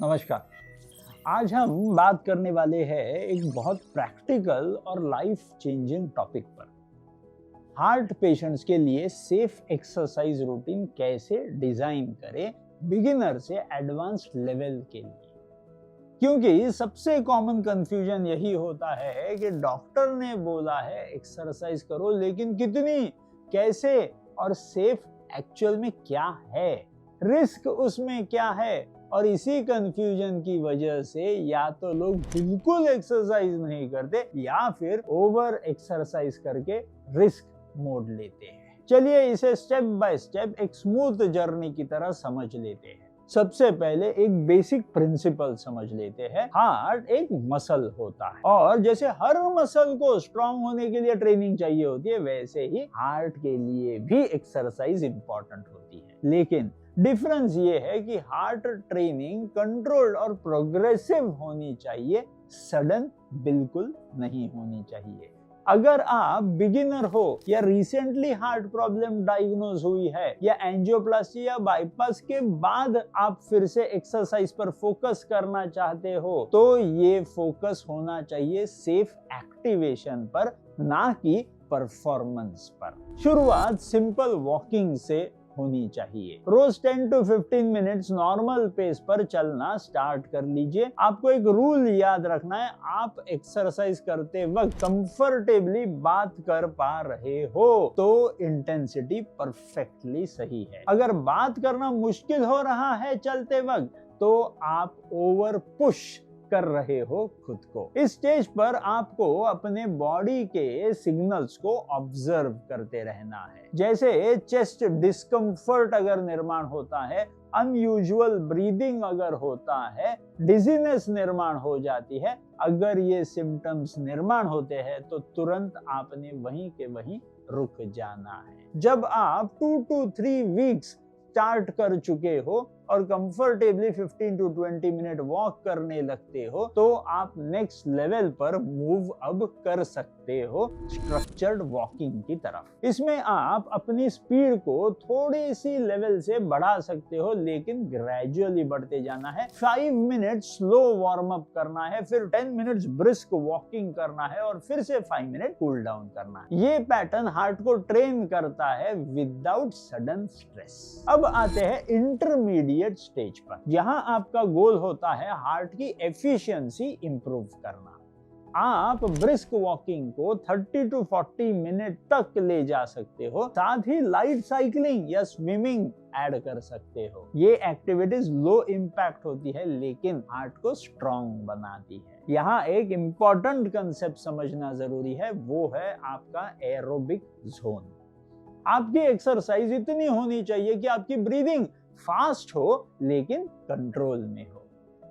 नमस्कार। आज हम बात करने वाले हैं एक बहुत प्रैक्टिकल और लाइफ चेंजिंग टॉपिक पर। हार्ट पेशेंट्स के लिए सेफ एक्सरसाइज रूटीन कैसे डिजाइन करें बिगिनर से एडवांस्ड लेवल के लिए। क्योंकि सबसे कॉमन कंफ्यूजन यही होता है कि डॉक्टर ने बोला है एक्सरसाइज करो, लेकिन कितनी, कैसे और सेफ एक्चुअल में क्या है, रिस्क उसमें क्या है। और इसी कंफ्यूजन की वजह से या तो लोग बिल्कुल एक्सरसाइज नहीं करते या फिर ओवर एक्सरसाइज करके रिस्क मोड लेते हैं। चलिए इसे स्टेप बाय स्टेप एक स्मूथ जर्नी की तरह समझ लेते हैं। सबसे पहले एक बेसिक प्रिंसिपल समझ लेते हैं। हार्ट एक मसल होता है और जैसे हर मसल को स्ट्रांग होने के लिए ट्रेनिंग चाहिए होती है, वैसे ही हार्ट के लिए भी एक्सरसाइज इंपॉर्टेंट होती है। लेकिन डिफरेंस ये है कि हार्ट ट्रेनिंग कंट्रोल्ड और प्रोग्रेसिव होनी चाहिए, सडन बिल्कुल नहीं होनी चाहिए। अगर आप बिगिनर हो या रिसेंटली हार्ट प्रॉब्लम डायग्नोज हुई है या एंजियोप्लास्टी या बाईपास के बाद आप फिर से एक्सरसाइज पर फोकस करना चाहते हो, तो ये फोकस होना चाहिए सेफ एक्टिवेशन पर, ना कि परफॉर्मेंस पर। शुरुआत सिंपल वॉकिंग से होनी चाहिए। रोज 10 to 15 मिनट्स नॉर्मल पेस पर चलना स्टार्ट कर लीजिए। आपको एक रूल याद रखना है, आप एक्सरसाइज करते वक्त कंफर्टेबली बात कर पा रहे हो तो इंटेंसिटी परफेक्टली सही है। अगर बात करना मुश्किल हो रहा है चलते वक्त, तो आप ओवर पुश कर रहे हो खुद को। इस स्टेज पर आपको अपने बॉडी के सिग्नल्स को ऑब्जर्व करते रहना है। जैसे चेस्ट डिस्कम्फर्ट अगर निर्माण होता है, अनयूजुअल ब्रीदिंग अगर होता है, डिजीनेस निर्माण हो जाती है, अगर ये सिम्टम्स निर्माण होते हैं तो तुरंत आपने वहीं के वहीं रुक जाना है। जब आप 2 to 3 वीक्स स्टार्ट कर चुके हो और कंफर्टेबली 15 to 20 मिनट वॉक करने लगते हो, तो आप नेक्स्ट लेवल पर मूव अब कर सकते हो, स्ट्रक्चर्ड वॉकिंग की तरफ। इसमें आप अपनी स्पीड को थोड़ी सी लेवल से बढ़ा सकते हो, लेकिन ग्रेजुअली बढ़ते जाना है। 5 मिनट स्लो वार्म अप करना है, फिर 10 मिनट्स ब्रिस्क वॉकिंग करना है और फिर से 5 मिनट कूल डाउन करना है। ये पैटर्न हार्ट को ट्रेन करता है विदाउट सडन स्ट्रेस। अब आते हैं इंटरमीडिएट स्टेज पर, जहां आपका गोल होता है हार्ट की एफिशिएंसी इंप्रूव करना। आप ब्रिस्क वॉकिंग को 30 to 40 मिनट तक ले जा सकते हो, साथ ही लाइट साइकिलिंग या स्विमिंग ऐड कर सकते हो। ये एक्टिविटीज लो इम्पैक्ट होती है लेकिन हार्ट को स्ट्रॉन्ग बनाती है। यहाँ एक इम्पॉर्टेंट कंसेप्ट समझना जरूरी है, वो है आपका एरोबिक जोन। आपकी एक्सरसाइज इतनी होनी चाहिए कि आपकी ब्रीदिंग फास्ट हो लेकिन कंट्रोल में हो।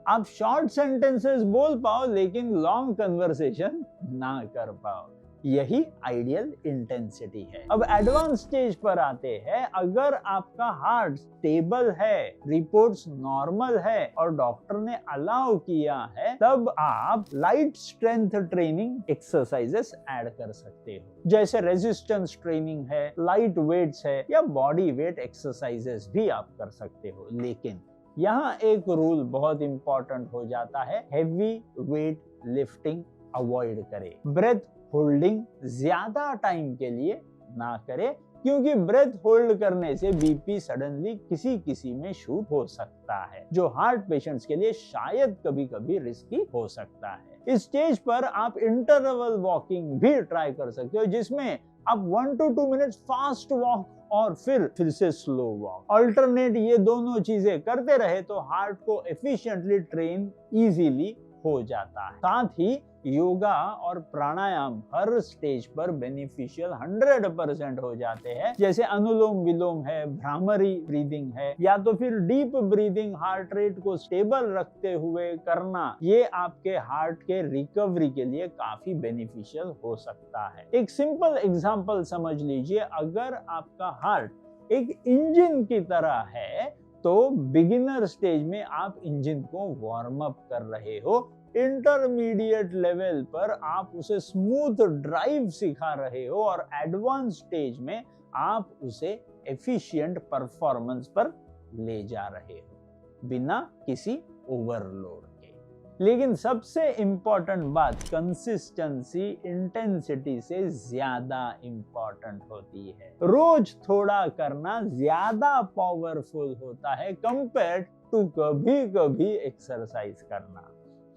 आप शॉर्ट सेंटेंसेस बोल पाओ लेकिन लॉन्ग कन्वर्सेशन ना कर पाओ। यही आइडियल इंटेंसिटी है। अब एडवांस स्टेज पर आते हैं। अगर आपका हार्ट स्टेबल है, रिपोर्ट्स नॉर्मल है और डॉक्टर ने अलाउ किया है, तब आप light strength training exercises add कर सकते हो। जैसे रेजिस्टेंस ट्रेनिंग है, लाइट वेट्स है या बॉडी वेट एक्सरसाइजेस भी आप कर सकते हो। लेकिन यहाँ एक रूल बहुत इंपॉर्टेंट हो जाता है, हेवी वेट लिफ्टिंग अवॉइड करें। ब्रेथ होल्डिंग ज्यादा टाइम के लिए ना करें, क्योंकि ब्रेथ होल्ड करने से बीपी सडनली किसी में शूट हो सकता है, जो हार्ट पेशेंट्स के लिए शायद कभी कभी रिस्की हो सकता है। इस स्टेज पर आप इंटरवल वॉकिंग भी ट्राई कर सकते हो, जिसमें आप 1 to 2 मिनट्स फास्ट वॉक और फिर से स्लो वॉक, अल्टरनेट ये दोनों चीजें करते रहे तो हार्ट को एफिशिएंटली ट्रेन इजीली हो जाता है। साथ ही योगा और प्राणायाम हर स्टेज पर बेनिफिशियल 100% हो जाते हैं। जैसे अनुलोम विलोम है, भ्रामरी ब्रीदिंग है, या तो फिर डीप ब्रीदिंग हार्ट रेट को स्टेबल रखते हुए करना, ये आपके हार्ट के रिकवरी के लिए काफी बेनिफिशियल हो सकता है। एक सिंपल एग्जांपल समझ लीजिए, अगर आपका हार्ट एक इंजन की तरह है तो बिगिनर स्टेज में आप इंजन को वार्म अप कर रहे हो, इंटरमीडिएट लेवल पर आप उसे स्मूथ ड्राइव सिखा रहे हो और एडवांस स्टेज में आप उसे एफिशिएंट परफॉर्मेंस पर ले जा रहे हो, बिना किसी ओवरलोड के। लेकिन सबसे इंपॉर्टेंट बात, कंसिस्टेंसी इंटेंसिटी से ज्यादा इंपॉर्टेंट होती है। रोज थोड़ा करना ज्यादा पावरफुल होता है कंपेयर टू कभी कभी एक्सरसाइज करना।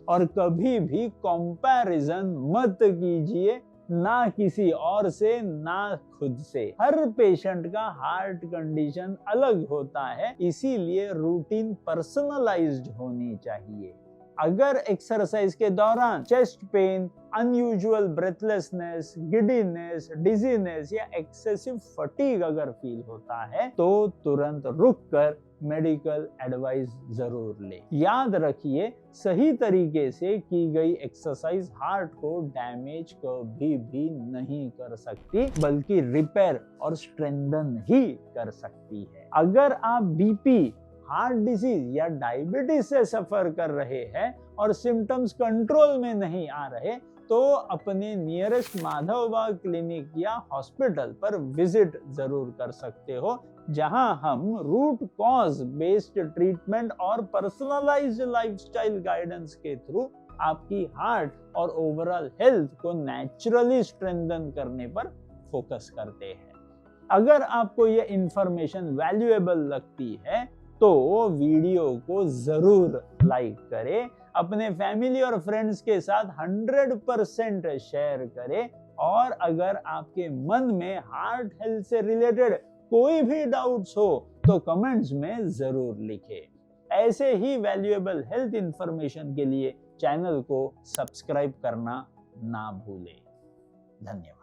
और कभी भी कंपैरिजन मत कीजिए, ना किसी और से ना खुद से। हर पेशेंट का हार्ट कंडीशन अलग होता है, इसीलिए रूटीन पर्सनलाइज्ड होनी चाहिए। अगर एक्सरसाइज के दौरान chest pain, unusual breathlessness, giddiness, dizziness या एक्सेसिव फटीग अगर फील होता है तो तुरंत रुककर मेडिकल एडवाइस जरूर ले। याद रखिए, सही तरीके से की गई एक्सरसाइज हार्ट को डैमेज कभी भी नहीं कर सकती, बल्कि रिपेयर और स्ट्रेंथन ही कर सकती है। अगर आप बीपी, हार्ट डिजीज या डायबिटीज से सफर कर रहे हैं और सिम्टम्स कंट्रोल में नहीं आ रहे, तो अपने नियरेस्ट माधवबाग क्लिनिक या हॉस्पिटल पर विजिट जरूर कर सकते हो, जहां हम रूट कॉज बेस्ड ट्रीटमेंट और पर्सनलाइज्ड लाइफस्टाइल गाइडेंस के थ्रू आपकी हार्ट और ओवरऑल हेल्थ को नेचुरली स्ट्रेंथन करने पर फोकस करते हैं। अगर आपको यह इंफॉर्मेशन वैल्यूएबल लगती है तो वीडियो को जरूर लाइक करें, अपने फैमिली और फ्रेंड्स के साथ 100% शेयर करें, और अगर आपके मन में हार्ट हेल्थ से रिलेटेड कोई भी डाउट्स हो तो कमेंट्स में जरूर लिखें। ऐसे ही वैल्यूएबल हेल्थ इंफॉर्मेशन के लिए चैनल को सब्सक्राइब करना ना भूलें। धन्यवाद।